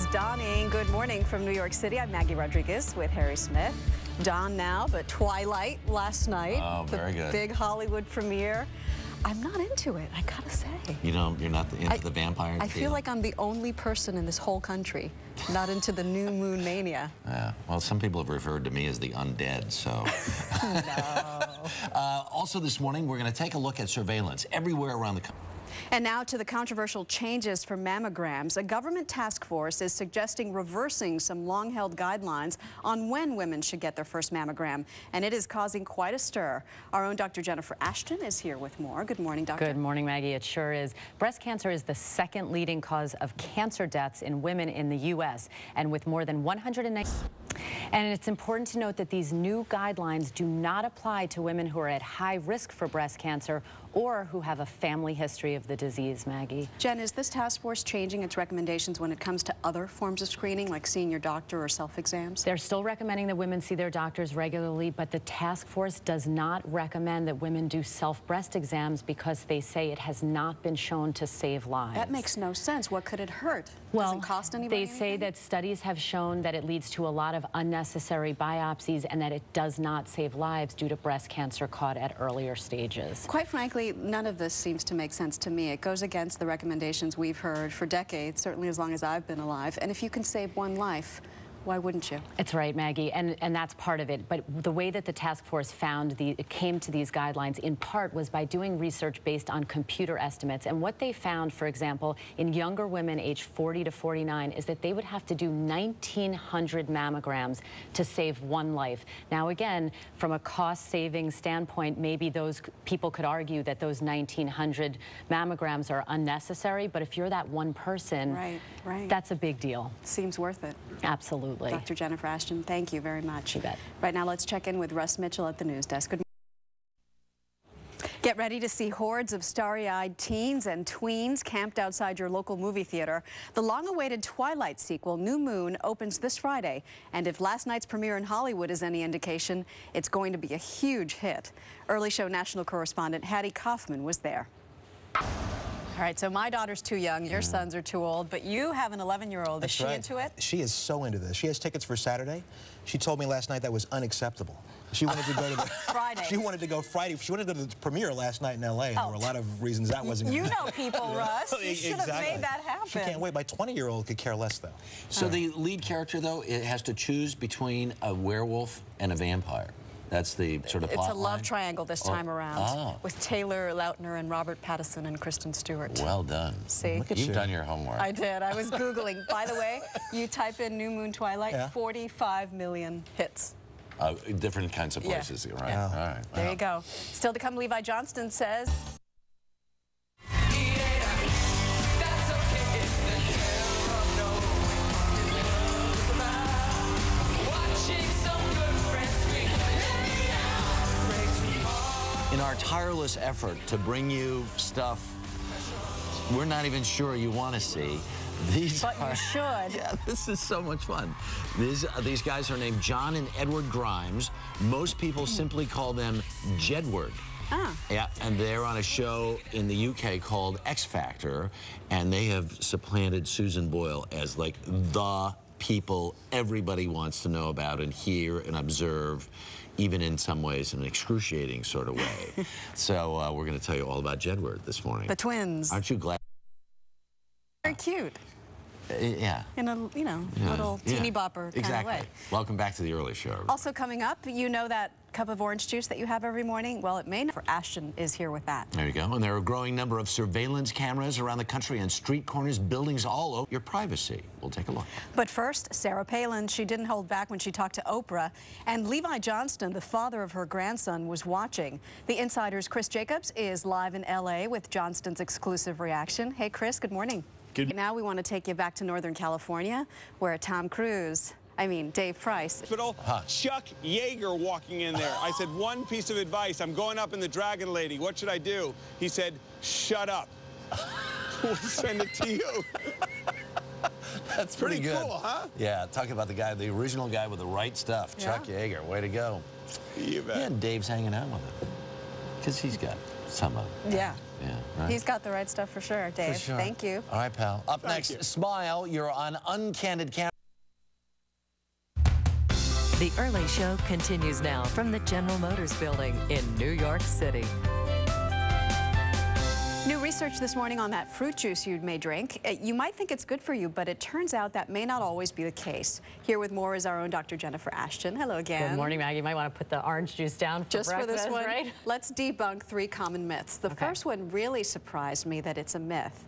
is dawning. Good morning from New York City. I'm Maggie Rodriguez with Harry Smith. Dawn now, but Twilight last night. Oh, very good. Big Hollywood premiere. I'm not into it, I gotta say. You know, you're not into the vampire I feel like I'm the only person in this whole country not into the new moon mania. Yeah, well, some people have referred to me as the undead, so. No. Also this morning, we're going to take a look at surveillance everywhere around the country. And now to the controversial changes for mammograms. A government task force is suggesting reversing some long-held guidelines on when women should get their first mammogram. And it is causing quite a stir. Our own Dr. Jennifer Ashton is here with more. Good morning, Doctor. Good morning, Maggie. It sure is. Breast cancer is the second leading cause of cancer deaths in women in the U.S. And with more than 190... And it's important to note that these new guidelines do not apply to women who are at high risk for breast cancer or who have a family history of the disease, Maggie. Jen, is this task force changing its recommendations when it comes to other forms of screening, like seeing your doctor or self-exams? They're still recommending that women see their doctors regularly, but the task force does not recommend that women do self-breast exams because they say it has not been shown to save lives. That makes no sense. What could it hurt? Well, doesn't cost anybody they say anything? that studies have shown that it leads to a lot of unnecessary biopsies and that it does not save lives due to breast cancer caught at earlier stages. Quite frankly, none of this seems to make sense to me. It goes against the recommendations we've heard for decades, certainly as long as I've been alive. And if you can save one life, why wouldn't you? It's right, Maggie, and that's part of it. But the way that the task force came to these guidelines in part was by doing research based on computer estimates. And what they found, for example, in younger women aged 40 to 49 is that they would have to do 1,900 mammograms to save one life. Now, again, from a cost-saving standpoint, maybe those people could argue that those 1,900 mammograms are unnecessary. But if you're that one person, right. That's a big deal. Seems worth it. Absolutely. Dr. Jennifer Ashton, thank you very much. You bet. Right now, let's check in with Russ Mitchell at the news desk. Good morning. Get ready to see hordes of starry-eyed teens and tweens camped outside your local movie theater. The long-awaited Twilight sequel, New Moon, opens this Friday. And if last night's premiere in Hollywood is any indication, it's going to be a huge hit. Early show national correspondent Hattie Kaufman was there. All right, so my daughter's too young, your sons are too old, but you have an 11-year-old. Is she into it? She is so into this. She has tickets for Saturday. She told me last night that was unacceptable. She wanted to go to the Friday. She wanted to go Friday. She wanted to go to the premiere last night in L.A. And there were a lot of reasons that wasn't. You know people, Russ. You should have made that happen. She can't wait. My 20-year-old could care less, though. So the lead character, though, it has to choose between a werewolf and a vampire. That's the sort of plot It's a love line? triangle this time around with Taylor Lautner and Robert Pattinson and Kristen Stewart. Well done. See? Look at You've you. done your homework. I did. I was Googling. By the way, you type in New Moon Twilight, 45 million hits. Different kinds of places, right? Yeah. All right. There you go. Still to come, Levi Johnston says... In our tireless effort to bring you stuff we're not even sure you want to see, you should. Yeah, this is so much fun. These guys are named John and Edward Grimes. Most people simply call them Jedward. Yeah, and they're on a show in the UK called X Factor, and they have supplanted Susan Boyle as like the people everybody wants to know about and hear and observe, even in some ways in an excruciating sort of way. So we're going to tell you all about Jedward this morning. The twins. Aren't you glad? Very cute. Yeah. In a, little teeny bopper kind of way. Welcome back to the early show. Also coming up, you know that cup of orange juice that you have every morning? Well, it may not. For Ashton is here with that. There you go. And there are a growing number of surveillance cameras around the country and street corners, buildings all over your privacy. We'll take a look. But first, Sarah Palin, she didn't hold back when she talked to Oprah. And Levi Johnston, the father of her grandson, was watching. The Insider's Chris Jacobs is live in L.A. with Johnston's exclusive reaction. Hey, Chris, good morning. Now we want to take you back to Northern California, where Dave Price. Chuck Yeager walking in there. I said, one piece of advice. I'm going up in the Dragon Lady. What should I do? He said, shut up. We'll send it to you. That's pretty good. Cool, huh? Yeah, talk about the original guy with the right stuff. Chuck Yeager, way to go. You bet. Yeah, and Dave's hanging out with him. Because he's got Some of them. Yeah. Yeah, right? He's got the right stuff for sure, Dave. For sure. Thank you. All right, pal. Up Thank next, you. Smile. You're on Uncandid Camera. The Early Show continues now from the General Motors building in New York City. New research this morning on that fruit juice you may drink. You might think it's good for you, but it turns out that may not always be the case. Here with more is our own Dr. Jennifer Ashton. Hello again. Good morning, Maggie. You might want to put the orange juice down for Just breakfast, for this one, right? Let's debunk 3 common myths. The Okay. first one really surprised me that it's a myth.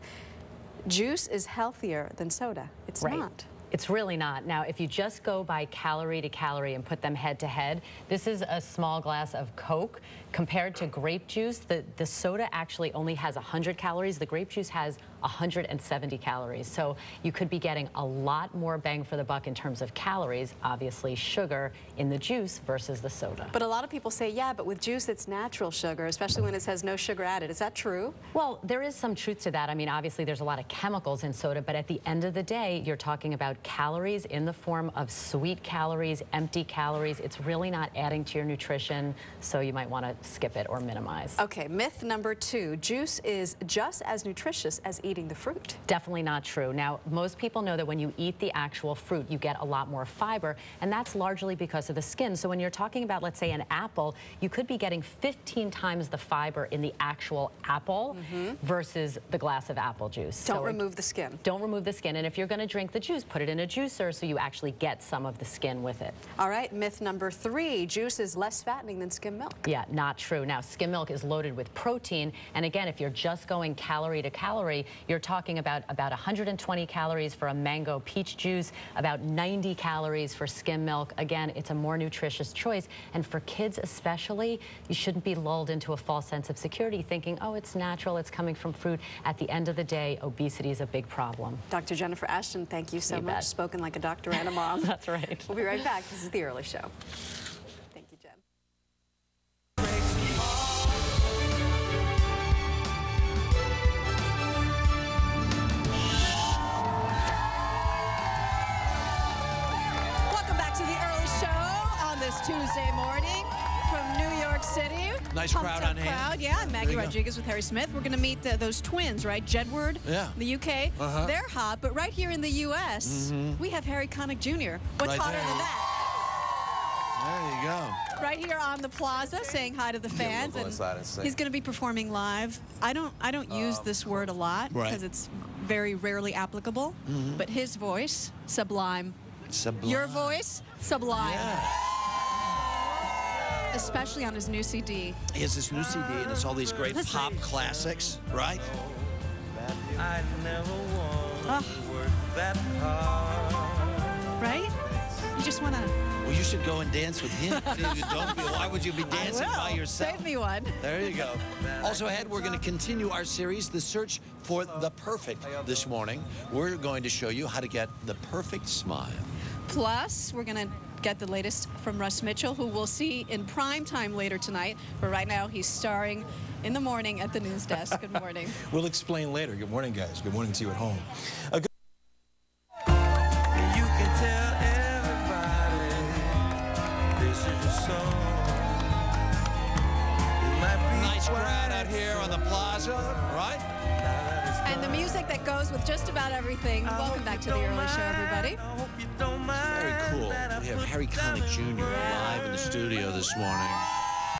Juice is healthier than soda. It's Right. not. It's really not. Now, if you just go by calorie to calorie and put them head to head, this is a small glass of Coke. Compared to grape juice, the soda actually only has 100 calories. The grape juice has 170 calories. So you could be getting a lot more bang for the buck in terms of calories, obviously sugar in the juice versus the soda. But a lot of people say, yeah, but with juice it's natural sugar, especially when it says no sugar added. Is that true? Well, there is some truth to that. I mean, obviously there's a lot of chemicals in soda, but at the end of the day, you're talking about calories in the form of sweet calories, empty calories. It's really not adding to your nutrition, so you might want to skip it or minimize. Okay, myth number 2, juice is just as nutritious as eating the fruit. Definitely not true. Now, most people know that when you eat the actual fruit, you get a lot more fiber, and that's largely because of the skin. So when you're talking about, let's say, an apple, you could be getting 15 times the fiber in the actual apple versus the glass of apple juice. Don't remove the skin. Don't remove the skin, and if you're going to drink the juice, put it in a juicer so you actually get some of the skin with it. All right, myth number 3, juice is less fattening than skim milk. Yeah, not true. Now, skim milk is loaded with protein, and again, if you're just going calorie to calorie, you're talking about 120 calories for a mango peach juice, about 90 calories for skim milk. Again, it's a more nutritious choice, and for kids especially, you shouldn't be lulled into a false sense of security thinking, oh, it's natural, it's coming from fruit. At the end of the day, obesity is a big problem. Dr. Jennifer Ashton, thank you so You much. bet. Spoken like a doctor and a mom. That's right. We'll be right back. This is The Early Show. Thank you, Jen. Welcome back to The Early Show on this Tuesday morning from New York City. Nice crowd Pumped up on hand. crowd. Yeah, Maggie There you go. Rodriguez with Harry Smith. We're going to meet those twins, right? Jedward, Yeah. the UK. They're hot, but right here in the U.S., we have Harry Connick Jr. What's Right hotter there. than that? There you go. Right here on the plaza, saying hi to the fans, and he's going to be performing live. I don't use this word a lot Right. because it's very rarely applicable. But his voice, sublime. Sublime. Your voice, sublime. Yeah. Especially on his new CD. He has this new CD, and it's all these great Listen. pop classics, right? I never want Oh. to work that hard. Right? You just want to. Well, you should go and dance with him. Why would you be dancing by yourself? Save me one. There you go. Also ahead, we're going to continue our series, The Search for the Perfect, this morning. We're going to show you how to get the perfect smile. Plus, we're going to get the latest from Russ Mitchell, who we'll see in prime time later tonight. But right now, he's starring in the morning at the news desk. Good morning. We'll explain later. Good morning, guys. Good morning to you at home. You can tell everybody this is your song. It might be Nice crowd out quiet, here on the plaza, right? And the music that goes with just about everything. Welcome back to The Early Show, everybody. I hope you don't mind Very cool. that I We have put Harry down Connick a Jr. live in the studio this morning.